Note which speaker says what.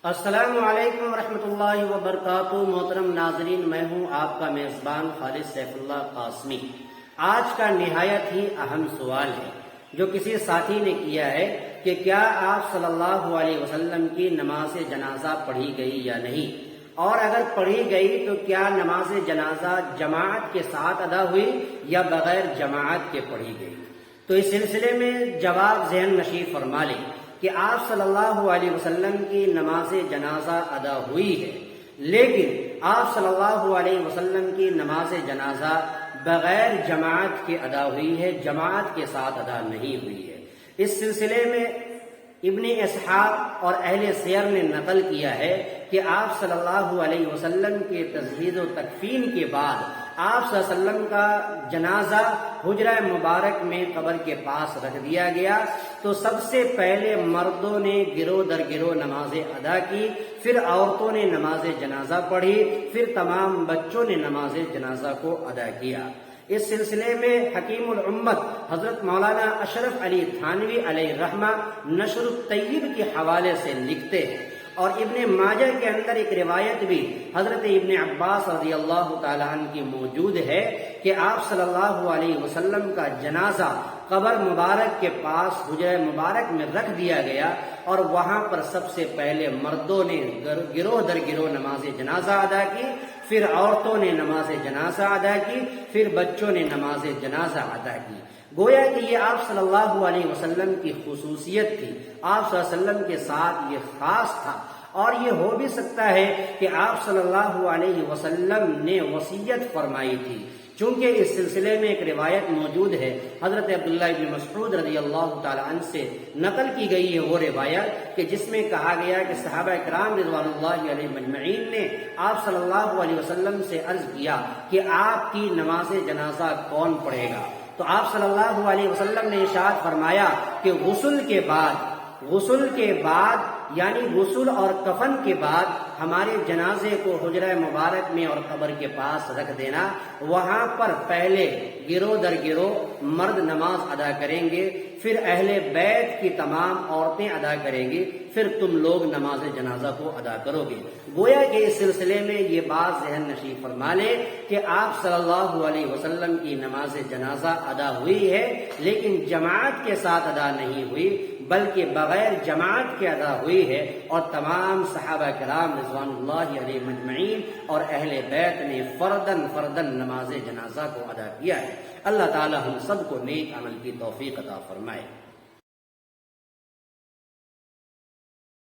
Speaker 1: السلام علیکم ورحمۃ اللہ وبرکاتہ۔ محترم ناظرین، میں ہوں آپ کا میزبان خالد سیف اللہ قاسمی۔ آج کا نہایت ہی اہم سوال ہے جو کسی ساتھی نے کیا ہے کہ کیا آپ صلی اللہ علیہ وسلم کی نماز جنازہ پڑھی گئی یا نہیں، اور اگر پڑھی گئی تو کیا نماز جنازہ جماعت کے ساتھ ادا ہوئی یا بغیر جماعت کے پڑھی گئی۔ تو اس سلسلے میں جواب ذہن نشین فرما لیں کہ آپ صلی اللہ علیہ وسلم کی نماز جنازہ ادا ہوئی ہے، لیکن آپ صلی اللہ علیہ وسلم کی نماز جنازہ بغیر جماعت کے ادا ہوئی ہے، جماعت کے ساتھ ادا نہیں ہوئی ہے۔ اس سلسلے میں ابن اسحاق اور اہل سیر نے نقل کیا ہے کہ آپ صلی اللہ علیہ وسلم کے تجہیز و تکفین کے بعد آپ صلی اللہ علیہ وسلم کا جنازہ حجرہ مبارک میں قبر کے پاس رکھ دیا گیا تو سب سے پہلے مردوں نے گروہ در گروہ نمازیں ادا کی، پھر عورتوں نے نماز جنازہ پڑھی، پھر تمام بچوں نے نماز جنازہ کو ادا کیا۔ اس سلسلے میں حکیم الامت حضرت مولانا اشرف علی تھانوی علیہ الرحمہ نشر الطیب کے حوالے سے لکھتے ہیں، اور ابن ماجہ کے اندر ایک روایت بھی حضرت ابن عباس رضی اللہ تعالیٰ عنہ کی موجود ہے کہ آپ صلی اللہ علیہ وسلم کا جنازہ قبر مبارک کے پاس حجرہ مبارک میں رکھ دیا گیا، اور وہاں پر سب سے پہلے مردوں نے گروہ در گروہ نماز جنازہ ادا کی، پھر عورتوں نے نماز جنازہ ادا کی، پھر بچوں نے نماز جنازہ ادا کی۔ گویا کہ یہ آپ صلی اللہ علیہ وسلم کی خصوصیت تھی، آپ صلی اللہ علیہ وسلم کے ساتھ یہ خاص تھا۔ اور یہ ہو بھی سکتا ہے کہ آپ صلی اللہ علیہ وسلم نے وصیت فرمائی تھی، چونکہ اس سلسلے میں ایک روایت موجود ہے، حضرت عبداللہ ابن مسعود رضی اللہ تعالی عنہ سے نقل کی گئی ہے وہ روایت کہ جس میں کہا گیا کہ صحابہ کرام رضوان اللہ علیہ مجمعین نے آپ صلی اللہ علیہ وسلم سے عرض کیا کہ آپ کی نماز جنازہ کون پڑھے گا، تو آپ صلی اللہ علیہ وسلم نے ارشاد فرمایا کہ غسل کے بعد یعنی غسل اور کفن کے بعد ہمارے جنازے کو حجرہ مبارک میں اور قبر کے پاس رکھ دینا، وہاں پر پہلے گروہ در گروہ مرد نماز ادا کریں گے، پھر اہل بیت کی تمام عورتیں ادا کریں گی، پھر تم لوگ نماز جنازہ کو ادا کرو گے۔ گویا کہ اس سلسلے میں یہ بات ذہن نشین فرما لے کہ آپ صلی اللہ علیہ وسلم کی نماز جنازہ ادا ہوئی ہے، لیکن جماعت کے ساتھ ادا نہیں ہوئی بلکہ بغیر جماعت کے ادا ہوئی ہے، اور تمام صحابہ کرام رضوان اللہ علیہ مجمعین اور اہل بیت نے فردن نماز جنازہ کو ادا کیا ہے۔ اللہ تعالی ہم سب کو نیک عمل کی توفیق عطا فرمائے۔